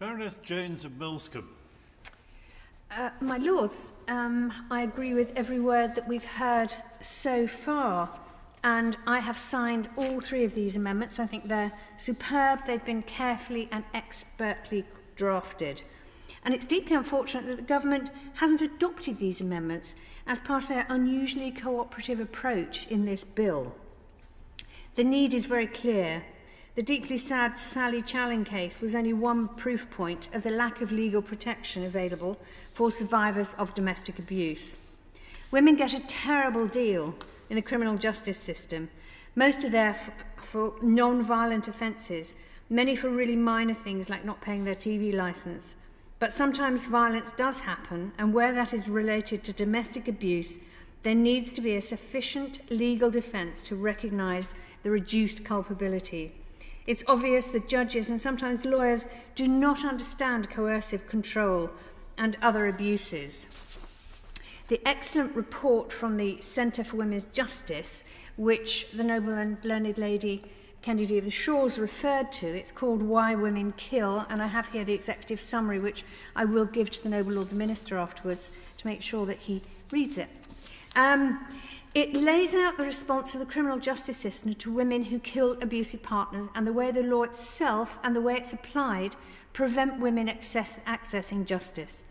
Baroness Jones of Milscombe. My Lords, I agree with every word that we've heard so far, and I have signed all three of these amendments. I think they're superb. They've been carefully and expertly drafted. And it's deeply unfortunate that the government hasn't adopted these amendments as part of their unusually cooperative approach in this bill. The need is very clear. The deeply sad Sally Challen case was only one proof point of the lack of legal protection available for survivors of domestic abuse. Women get a terrible deal in the criminal justice system, most of them for non-violent offences, many for really minor things like not paying their TV licence. But sometimes violence does happen, and where that is related to domestic abuse, there needs to be a sufficient legal defence to recognise the reduced culpability. It's obvious that judges and sometimes lawyers do not understand coercive control and other abuses. The excellent report from the Centre for Women's Justice, which the noble and learned lady Kennedy of the Shores referred to, it's called Why Women Kill, and I have here the executive summary, which I will give to the noble Lord the Minister afterwards to make sure that he reads it. It lays out the response of the criminal justice system to women who kill abusive partners and the way the law itself and the way it's applied prevent women accessing justice.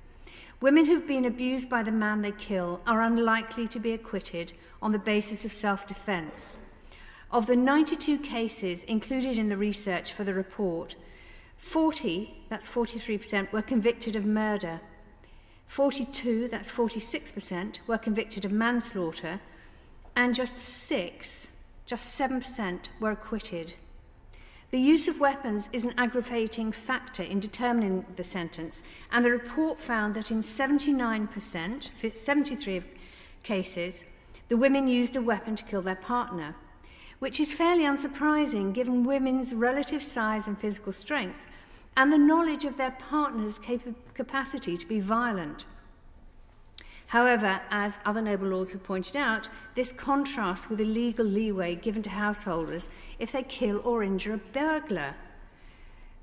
Women who've been abused by the man they kill are unlikely to be acquitted on the basis of self-defence. Of the 92 cases included in the research for the report, 40, that's 43%, were convicted of murder. 42, that's 46%, were convicted of manslaughter, and just 7% were acquitted. The use of weapons is an aggravating factor in determining the sentence, and the report found that in 79%, 73 of cases, the women used a weapon to kill their partner, which is fairly unsurprising given women's relative size and physical strength and the knowledge of their partner's capacity to be violent. However, as other noble lords have pointed out, this contrasts with the legal leeway given to householders if they kill or injure a burglar.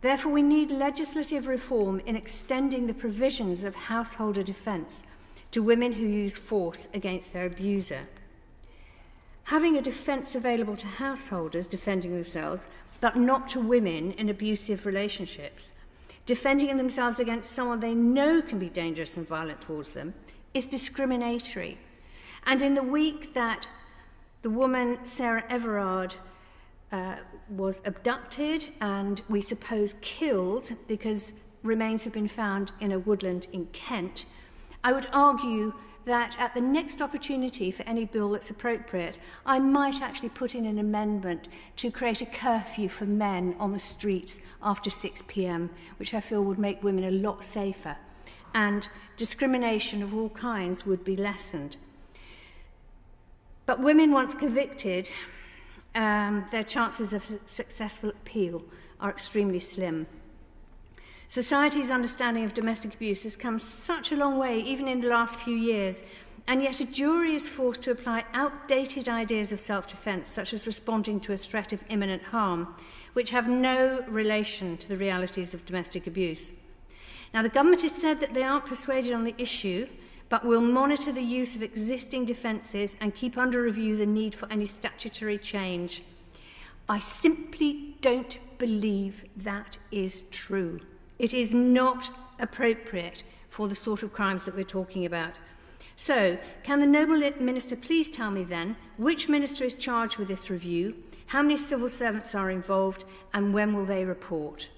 Therefore, we need legislative reform in extending the provisions of householder defence to women who use force against their abuser. Having a defence available to householders defending themselves, but not to women in abusive relationships, defending themselves against someone they know can be dangerous and violent towards them, is discriminatory. And in the week that the woman, Sarah Everard, was abducted and we suppose killed because remains have been found in a woodland in Kent, I would argue that at the next opportunity for any bill that's appropriate, I might actually put in an amendment to create a curfew for men on the streets after 6 p.m, which I feel would make women a lot safer, and discrimination of all kinds would be lessened. But women, once convicted, their chances of successful appeal are extremely slim. Society's understanding of domestic abuse has come such a long way, even in the last few years, and yet a jury is forced to apply outdated ideas of self-defence, such as responding to a threat of imminent harm, which have no relation to the realities of domestic abuse. Now, the government has said that they aren't persuaded on the issue, but will monitor the use of existing defences and keep under review the need for any statutory change. I simply don't believe that is true. It is not appropriate for the sort of crimes that we're talking about. So, can the noble minister please tell me then which minister is charged with this review, how many civil servants are involved, and when will they report?